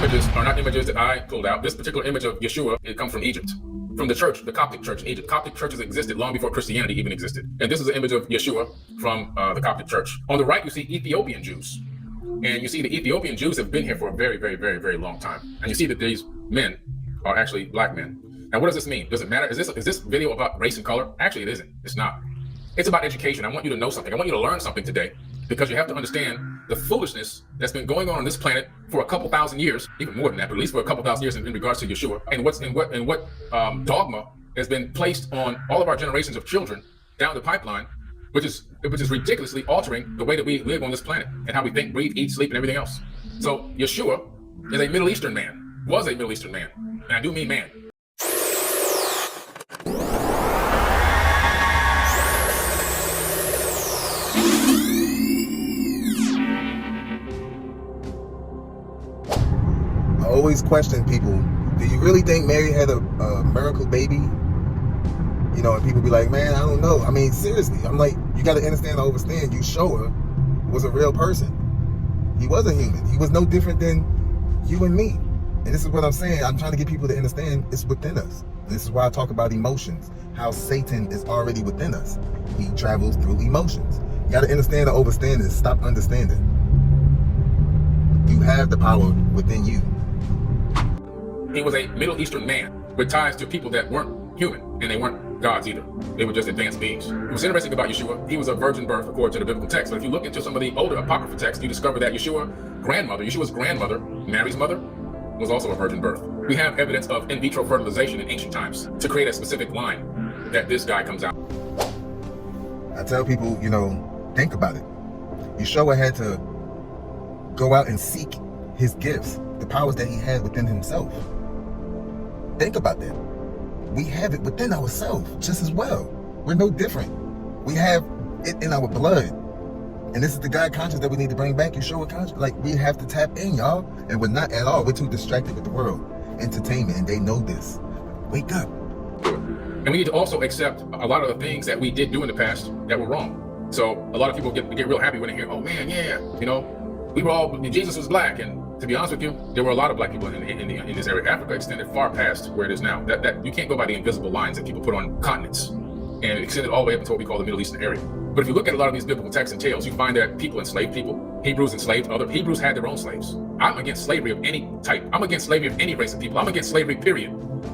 images are not images that I pulled out. This particular image of Yeshua, it comes from Egypt, from the church, the Coptic church in Egypt. Coptic churches existed long before Christianity even existed. And this is an image of Yeshua from the Coptic church. On the right, you see Ethiopian Jews. And you see the Ethiopian Jews have been here for a very, very, very, very long time. And you see that these men are actually black men. Now, what does this mean? Does it matter? Is this video about race and color? Actually, it isn't. It's not. It's about education. I want you to know something. I want you to learn something today, because you have to understand the foolishness that's been going on this planet for a couple thousand years, even more than that, but at least for a couple thousand years in regards to Yeshua, and what dogma has been placed on all of our generations of children down the pipeline, which is ridiculously altering the way that we live on this planet and how we think, breathe, eat, sleep, and everything else. So Yeshua is a Middle Eastern man, was a Middle Eastern man, and I do mean man. I always question people, do you really think Mary had a miracle baby? You know, and people be like, man, I don't know. I mean, seriously, I'm like, you got to understand, overstand, Yeshua was a real person. He was a human. He was no different than you and me. And this is what I'm saying. I'm trying to get people to understand it's within us. This is why I talk about emotions, how Satan is already within us. He travels through emotions. You got to understand and overstand this. Stop understanding. You have the power within you. He was a Middle Eastern man with ties to people that weren't human, and they weren't gods either. They were just advanced beings. What's interesting about Yeshua, he was a virgin birth according to the biblical text. But if you look into some of the older apocryphal texts, you discover that Yeshua's grandmother, Mary's mother, was also a virgin birth. We have evidence of in vitro fertilization in ancient times to create a specific line that this guy comes out. I tell people, you know, think about it. Yeshua had to go out and seek his gifts, the powers that he had within himself. Think about that. We have it within ourselves just as well. We're no different. We have it in our blood. And this is the God conscience that we need to bring back, Yeshua conscience. Like, we have to tap in, y'all. And we're not at all. We're too distracted with the world. Entertainment, and they know this. Wake up. And we need to also accept a lot of the things that we did do in the past that were wrong. So a lot of people get real happy when they hear, oh man, yeah, you know, Jesus was black. And to be honest with you, there were a lot of black people in this area. Africa extended far past where it is now. That you can't go by the invisible lines that people put on continents, and it extended all the way up into what we call the Middle Eastern area. But if you look at a lot of these biblical texts and tales, you find that people enslaved people. Hebrews enslaved other. Hebrews had their own slaves. I'm against slavery of any type. I'm against slavery of any race of people. I'm against slavery, period.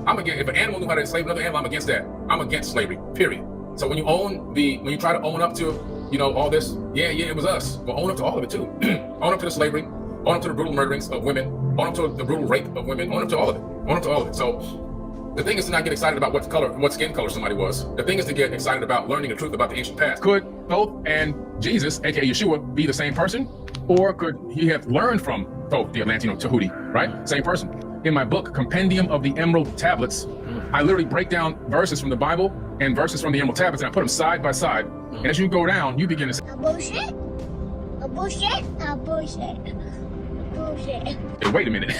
If an animal knew how to enslave another animal, I'm against that. I'm against slavery, period. So when you try to own up to, you know, all this, yeah, it was us. Well, own up to all of it too. Own up to the slavery. Own up to the brutal murderings of women. Own up to the brutal rape of women. Own up to all of it. Own up to all of it. So the thing is to not get excited about what skin color somebody was. The thing is to get excited about learning the truth about the ancient past. Could Thoth and Jesus, A.K.A Yeshua, be the same person? Or could he have learned from Thoth, the Atlantino Tahuti, right? Same person. In my book, Compendium of the Emerald Tablets, I literally break down verses from the Bible and verses from the Emerald Tablets, and I put them side by side. And as you go down, you begin to say, bullshit, bullshit, bullshit. Bullshit. Hey, wait a minute.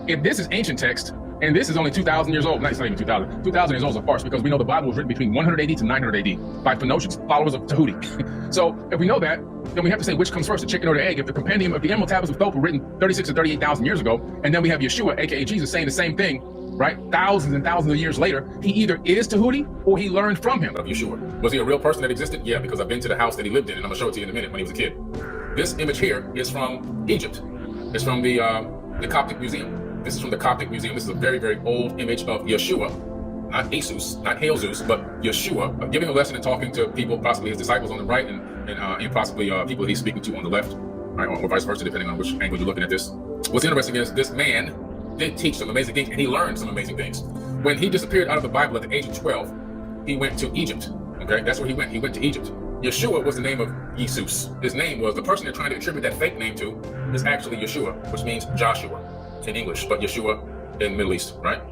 If this is ancient text, and this is only 2,000 years old, it's not even 2,000. 2,000 years old is a farce, because we know the Bible was written between 100 AD to 900 AD by Phoenicians, followers of Tahuti. So if we know that, then we have to say which comes first, the chicken or the egg. If the Compendium of the Emerald Tablets of Thoth were written 36 to 38,000 years ago, and then we have Yeshua, A.K.A Jesus, saying the same thing, right? Thousands and thousands of years later, he either is Tahuti or he learned from him. Of Yeshua. Was he a real person that existed? Yeah, because I've been to the house that he lived in, and I'm gonna show it to you in a minute when he was a kid. This image here is from Egypt. It's from the Coptic Museum. This is from the Coptic Museum. This is a very, very old image of Yeshua, not Jesus, not Hail Zeus, but Yeshua, giving a lesson and talking to people, possibly his disciples on the right, and possibly people that he's speaking to on the left, right, or vice versa, depending on which angle you're looking at this. What's interesting is this man did teach some amazing things, and he learned some amazing things. When he disappeared out of the Bible at the age of 12, he went to Egypt. Okay, that's where he went. He went to Egypt. Yeshua was the name of Jesus. His name was, the person they're trying to attribute that fake name to is actually Yeshua, which means Joshua in English, but Yeshua in the Middle East, right?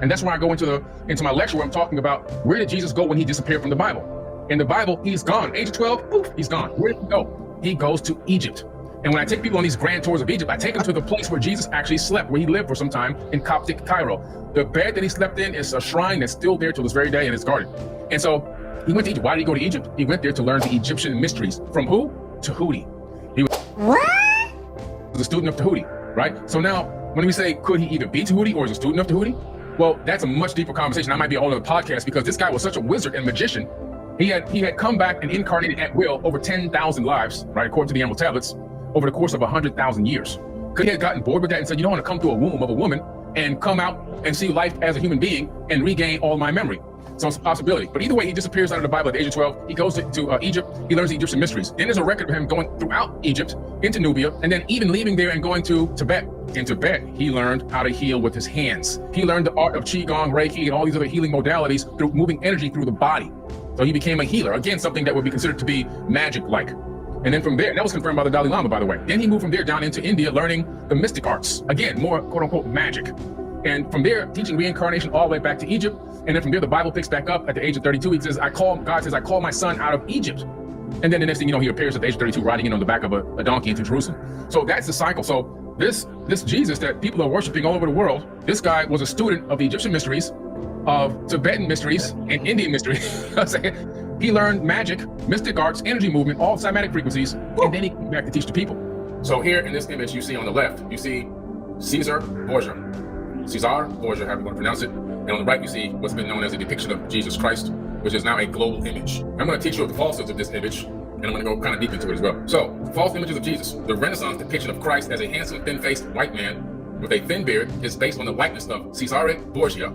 And that's where I go into my lecture where I'm talking about where did Jesus go when he disappeared from the Bible? In the Bible, he's gone. Age of 12, poof, he's gone. Where did he go? He goes to Egypt. And when I take people on these grand tours of Egypt, I take them to the place where Jesus actually slept, where he lived for some time in Coptic Cairo. The bed that he slept in is a shrine that's still there to this very day, and it's guarded. And so he went to Egypt. Why did he go to Egypt? He went there to learn the Egyptian mysteries. From who? Tahuti. He was a student of Tahuti, right? So now when we say, could he either be Tahuti or is a student of Tahuti? Well, that's a much deeper conversation. That might be a whole other podcast, because this guy was such a wizard and magician. He had come back and incarnated at will over 10,000 lives, right, according to the Emerald Tablets, over the course of 100,000 years. Could he have gotten bored with that and said, you don't want to come through a womb of a woman and come out and see life as a human being and regain all my memory? So it's a possibility. But either way, he disappears out of the Bible at the age of 12. He goes to Egypt. He learns the Egyptian mysteries. Then there's a record of him going throughout Egypt into Nubia, and then even leaving there and going to Tibet. In Tibet, he learned how to heal with his hands. He learned the art of Qigong, Reiki, and all these other healing modalities through moving energy through the body. So he became a healer. Again, something that would be considered to be magic-like. And then from there, and that was confirmed by the Dalai Lama, by the way. Then he moved from there down into India, learning the mystic arts. Again, more quote-unquote magic. And from there, teaching reincarnation all the way back to Egypt. And then from there, the Bible picks back up at the age of 32. He says, God says, I call my son out of Egypt. And then the next thing you know, he appears at the age of 32, riding in on the back of a donkey into Jerusalem. So that's the cycle. So this Jesus that people are worshiping all over the world, this guy was a student of the Egyptian mysteries, of Tibetan mysteries, and Indian mysteries. He learned magic, mystic arts, energy movement, all cymatic frequencies, and then he came back to teach the people. So here in this image you see on the left, you see Caesar Borgia. Caesar Borgia, however you want to pronounce it. And on the right, you see what's been known as a depiction of Jesus Christ, which is now a global image. I'm going to teach you the falsehoods of this image, and I'm going to go kind of deep into it as well. So, false images of Jesus. The Renaissance depiction of Christ as a handsome, thin-faced white man with a thin beard is based on the likeness of Cesare Borgia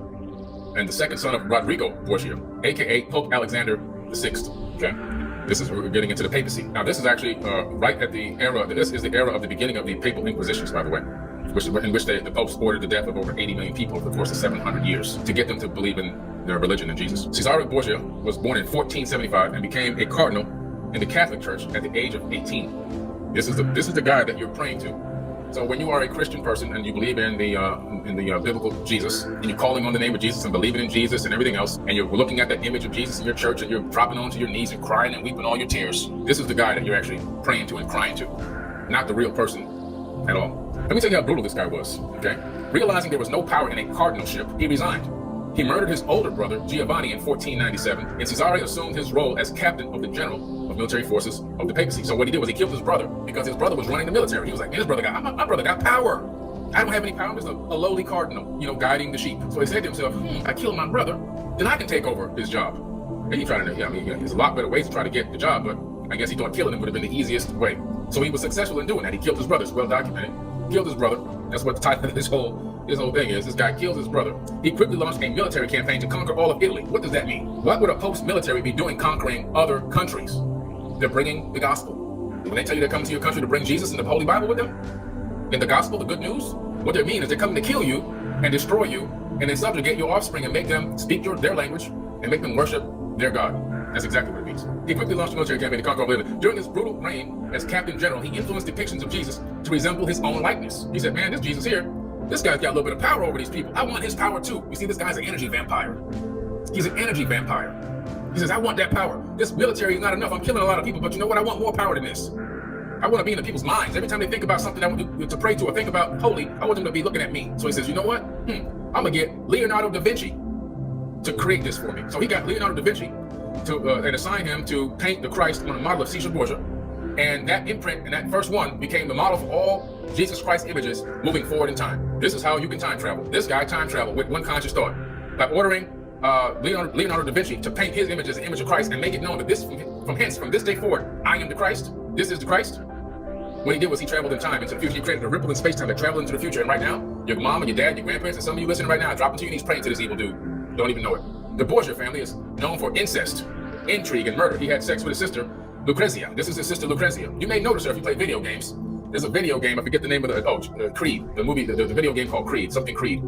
and the second son of Rodrigo Borgia, a.k.a. Pope Alexander VI. Okay, this is where we're getting into the papacy. Now, this is actually right at the era. This is the era of the beginning of the papal inquisitions, by the way. In which the popes ordered the death of over 80 million people over the course of 700 years to get them to believe in their religion and Jesus. Cesare Borgia was born in 1475 and became a cardinal in the Catholic Church at the age of 18. This is the guy that you're praying to. So when you are a Christian person and you believe in the biblical Jesus, and you're calling on the name of Jesus and believing in Jesus and everything else, and you're looking at that image of Jesus in your church and you're dropping onto your knees and crying and weeping all your tears, this is the guy that you're actually praying to and crying to, not the real person at all. Let me tell you how brutal this guy was, okay? Realizing there was no power in a cardinalship, he resigned. He murdered his older brother, Giovanni, in 1497, and Cesare assumed his role as captain of the general of military forces of the papacy. So what he did was he killed his brother because his brother was running the military. He was like, my brother got power. I don't have any power. I'm just a lowly cardinal, guiding the sheep. So he said to himself, I killed my brother, then I can take over his job. And he tried to, there's a lot better ways to try to get the job, but I guess he thought killing him would have been the easiest way. So he was successful in doing that. He killed his brother. It's well documented. Killed his brother. That's what the title of this whole thing is. This guy kills his brother. He quickly launched a military campaign to conquer all of Italy. What does that mean? What would a post-military be doing conquering other countries? They're bringing the gospel. When they tell you they're coming to your country to bring Jesus and the Holy Bible with them, and the gospel, the good news, what they mean is they're coming to kill you and destroy you and then subjugate your offspring and make them speak their language and make them worship their God. That's exactly what it means. He quickly launched a military campaign to conquer all of Italy. During his brutal reign as captain general, he influenced depictions of Jesus to resemble his own likeness. He said, man, this Jesus here, this guy's got a little bit of power over these people. I want his power too. You see, this guy's an energy vampire. He's an energy vampire. He says, I want that power. This military is not enough. I'm killing a lot of people, but you know what? I want more power than this. I want to be in the people's minds. Every time they think about something I want to pray to or think about holy, I want them to be looking at me. So he says, you know what? I'm going to get Leonardo da Vinci to create this for me. So he got Leonardo da Vinci and assigned him to paint the Christ on a model of Caesar Borgia. And that imprint and that first one became the model for all Jesus Christ images moving forward in time. This is how you can time travel. This guy time traveled with one conscious thought by ordering Leonardo da Vinci to paint his image as an image of Christ and make it known that this from this day forward, I am the Christ. This is the Christ. What he did was he traveled in time into the future. He created a ripple in space-time that traveled into the future. And right now, your mom and your dad, your grandparents, and some of you listening right now, dropping to your knees praying to this evil dude. Don't even know it. The Borgia family is known for incest, intrigue, and murder. He had sex with his sister, Lucrezia. This is his sister, Lucrezia. You may notice her if you play video games. There's a video game, I forget the name of the, Creed. The movie, the video game called Creed, something Creed.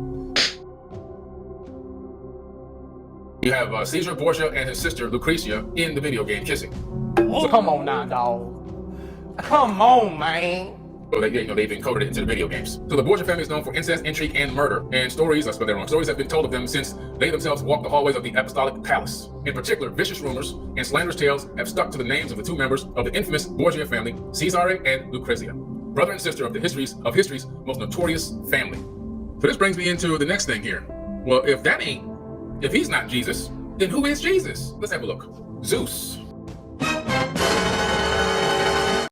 You have Caesar Borgia and his sister, Lucrezia, in the video game kissing. So, come on now, dog. Come on, man. So they've encoded it into the video games. So the Borgia family is known for incest, intrigue, and murder. And stories, I spelled that wrong, stories have been told of them since they themselves walked the hallways of the apostolic palace. In particular, vicious rumors and slanderous tales have stuck to the names of the two members of the infamous Borgia family, Cesare and Lucrezia, brother and sister of history's most notorious family. So this brings me into the next thing here. Well, if he's not Jesus, then who is Jesus? Let's have a look. Zeus.